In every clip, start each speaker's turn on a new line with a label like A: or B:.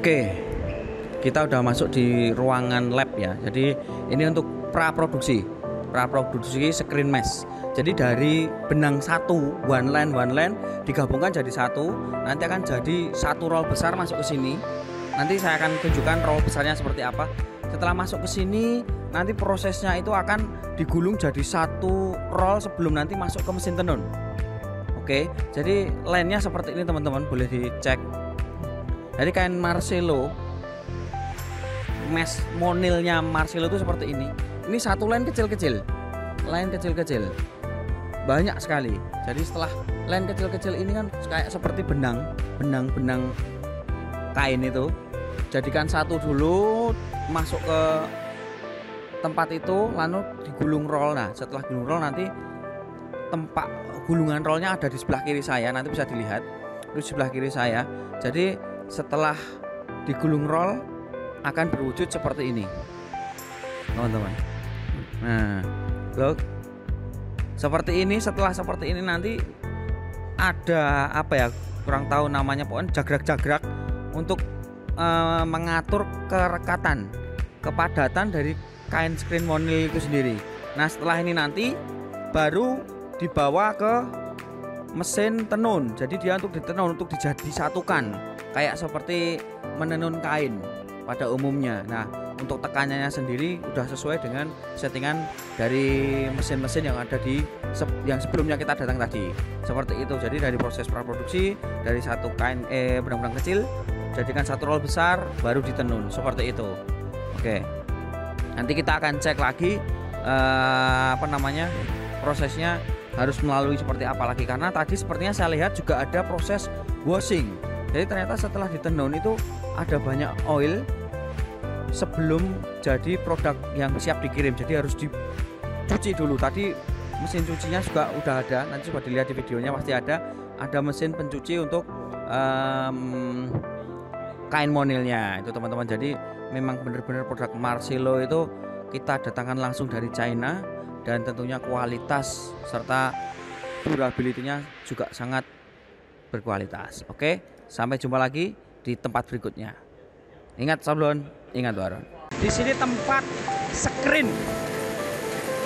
A: Oke, kita udah masuk di ruangan lab ya. Jadi ini untuk praproduksi screen mesh. Jadi dari benang satu one line digabungkan jadi satu, nanti akan jadi satu roll besar masuk ke sini. Nanti saya akan tunjukkan roll besarnya seperti apa. Setelah masuk ke sini, nanti prosesnya itu akan digulung jadi satu roll sebelum nanti masuk ke mesin tenun. Oke, jadi line-nya seperti ini teman-teman, boleh dicek. Jadi kain Marcelo, mesh monilnya Marcelo itu seperti ini. Ini satu line kecil-kecil, banyak sekali. Jadi setelah line kecil-kecil ini kan kayak seperti benang kain itu, jadikan satu dulu, masuk ke tempat itu, lalu digulung roll. Nah setelah gulung roll, nanti tempat gulungan rollnya ada di sebelah kiri saya, nanti bisa dilihat di sebelah kiri saya. Jadi setelah digulung roll akan berwujud seperti ini teman-teman. Nah look, seperti ini. Setelah seperti ini nanti ada apa ya, kurang tahu namanya, pokoknya jagrak-jagrak untuk mengatur kerekatan, kepadatan dari kain screen monil itu sendiri. Nah setelah ini nanti baru dibawa ke mesin tenun. Jadi dia untuk ditenun, untuk disatukan kayak seperti menenun kain pada umumnya. Nah untuk tekanannya sendiri udah sesuai dengan settingan dari mesin-mesin yang ada di yang sebelumnya kita datang tadi, seperti itu. Jadi dari proses praproduksi, dari satu kain benang-benang kecil jadikan satu roll besar, baru ditenun seperti itu. Oke, nanti kita akan cek lagi prosesnya harus melalui seperti apa lagi, karena tadi sepertinya saya lihat juga ada proses washing. Jadi ternyata setelah ditenun itu ada banyak oil sebelum jadi produk yang siap dikirim. Jadi harus dicuci dulu. Tadi mesin cucinya juga udah ada, nanti coba dilihat di videonya, pasti ada mesin pencuci untuk kain monilnya itu teman-teman. Jadi memang benar-benar produk Marcelo itu kita datangkan langsung dari China, dan tentunya kualitas serta durability-nya juga sangat berkualitas. Oke, sampai jumpa lagi di tempat berikutnya. Ingat sablon, ingat waron. Di sini tempat screen,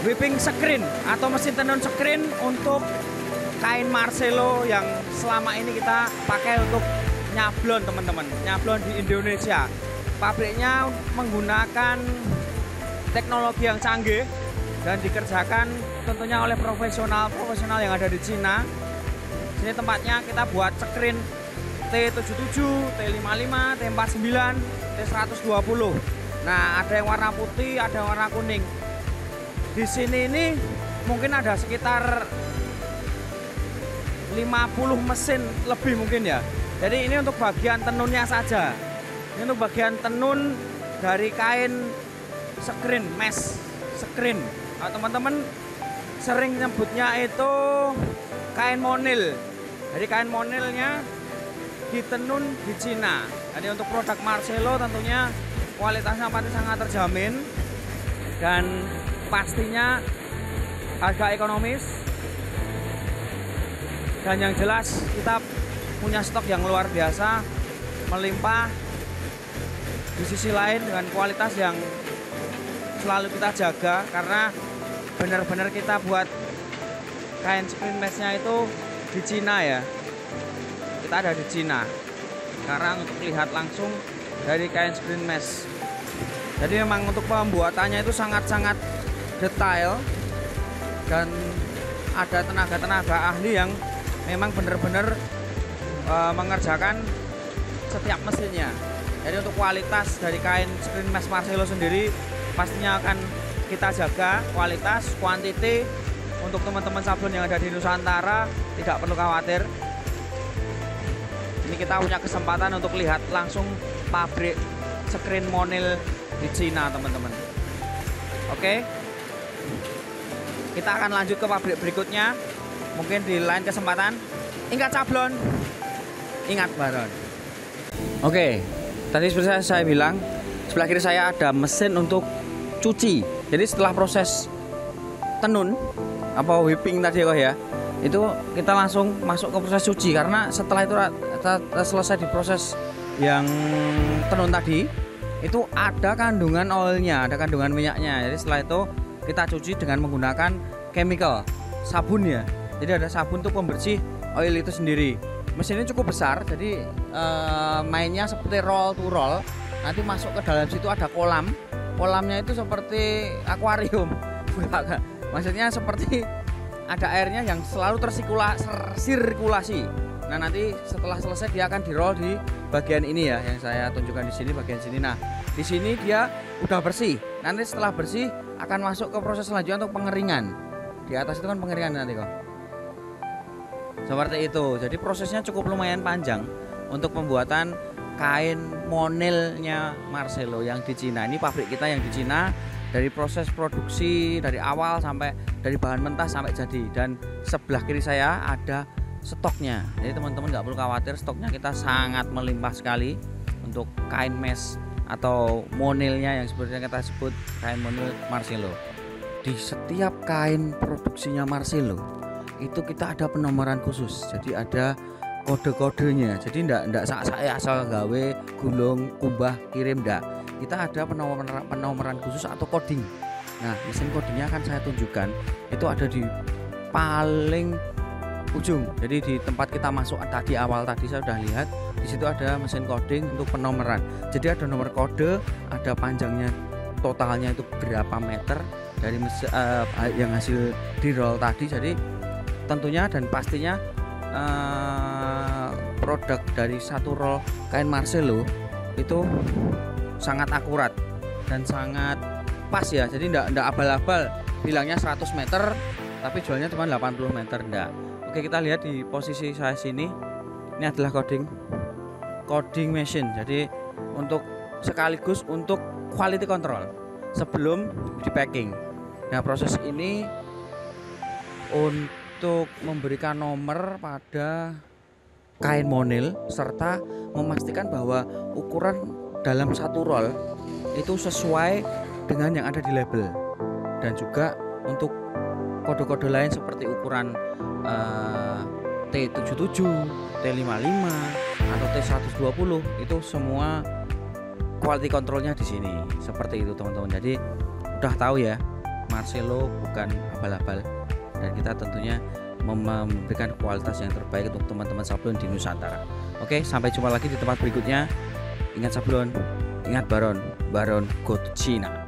A: whipping screen atau mesin tenun screen untuk kain Marcelo yang selama ini kita pakai untuk nyablon teman-teman. Nyablon di Indonesia. Pabriknya menggunakan teknologi yang canggih dan dikerjakan tentunya oleh profesional yang ada di Cina. Sini tempatnya kita buat screen T77, T55, T49, T120. Nah, ada yang warna putih, ada yang warna kuning. Di sini ini mungkin ada sekitar 50 mesin lebih mungkin ya. Jadi ini untuk bagian tenunnya saja. Ini untuk bagian tenun dari kain screen, mesh screen. Nah, teman-teman sering nyebutnya itu kain monil. Jadi kain monilnya ditenun di Cina. Jadi untuk produk Marcelo tentunya kualitasnya pasti sangat terjamin dan pastinya harga ekonomis. Dan yang jelas kita punya stok yang luar biasa, melimpah. Di sisi lain dengan kualitas yang selalu kita jaga, karena benar-benar kita buat kain screen mesh-nya itu di Cina ya. Kita ada di Cina sekarang untuk lihat langsung dari kain screen mesh. Jadi memang untuk pembuatannya itu sangat-sangat detail, dan ada tenaga-tenaga ahli yang memang benar-benar mengerjakan setiap mesinnya. Jadi untuk kualitas dari kain screen mesh Marcelo sendiri pastinya akan kita jaga kualitas, kuantiti. Untuk teman-teman sablon yang ada di Nusantara tidak perlu khawatir. Ini kita punya kesempatan untuk lihat langsung pabrik screen monil di Cina teman-teman. Oke, kita akan lanjut ke pabrik berikutnya mungkin di lain kesempatan. Ingat sablon, ingat baron. Oke, tadi seperti saya bilang, sebelah kiri saya ada mesin untuk cuci. Jadi setelah proses tenun apa whipping tadi kok ya, itu kita langsung masuk ke proses cuci, karena setelah itu kita selesai di proses yang tenun tadi itu ada kandungan oilnya, ada kandungan minyaknya. Jadi setelah itu kita cuci dengan menggunakan chemical sabun ya. Jadi ada sabun untuk pembersih oil itu sendiri. Mesinnya cukup besar, jadi mainnya seperti roll to roll. Nanti masuk ke dalam situ ada kolam. Kolamnya itu seperti akuarium. Maksudnya seperti ada airnya yang selalu tersirkulasi. Nah, nanti setelah selesai dia akan di-roll di bagian ini ya, yang saya tunjukkan di sini, bagian sini. Nah, di sini dia udah bersih. Nanti setelah bersih akan masuk ke proses selanjutnya untuk pengeringan. Di atas itu kan pengeringan nanti kok. Seperti itu. Jadi prosesnya cukup lumayan panjang untuk pembuatan kain monilnya Marcelo yang di Cina. Ini pabrik kita yang di Cina, dari proses produksi dari awal sampai dari bahan mentah sampai jadi. Dan sebelah kiri saya ada stoknya. Jadi teman-teman nggak perlu khawatir, stoknya kita sangat melimpah sekali untuk kain mesh atau monilnya yang sebenarnya kita sebut kain monil Marcelo. Di setiap kain produksinya Marcelo itu kita ada penomoran khusus. Jadi ada kode-kodenya. Jadi enggak saya asal gawe gulung kumbah kirim, enggak. Kita ada penomoran khusus atau coding. Nah, mesin codingnya akan saya tunjukkan. Itu ada di paling ujung. Jadi di tempat kita masuk tadi awal tadi saya sudah lihat, di situ ada mesin coding untuk penomoran. Jadi ada nomor kode, ada panjangnya totalnya itu berapa meter dari yang hasil di roll tadi. Jadi tentunya dan pastinya produk dari satu roll kain Marcelo itu sangat akurat dan sangat pas ya. Jadi enggak abal-abal bilangnya 100 meter tapi jualnya cuma 80 meter, enggak. Oke, kita lihat di posisi saya sini. Ini adalah coding machine. Jadi untuk sekaligus untuk quality control sebelum di packing. Nah, proses ini untuk memberikan nomor pada kain monil serta memastikan bahwa ukuran dalam satu roll itu sesuai dengan yang ada di label, dan juga untuk kode-kode lain seperti ukuran T77, T55 atau T120 itu semua quality controlnya di sini. Seperti itu teman-teman. Jadi udah tahu ya, Marcelo bukan abal-abal, dan kita tentunya memberikan kualitas yang terbaik untuk teman-teman sablon di Nusantara. Oke, sampai jumpa lagi di tempat berikutnya. Ingat sablon, ingat Baron, Baron go to China.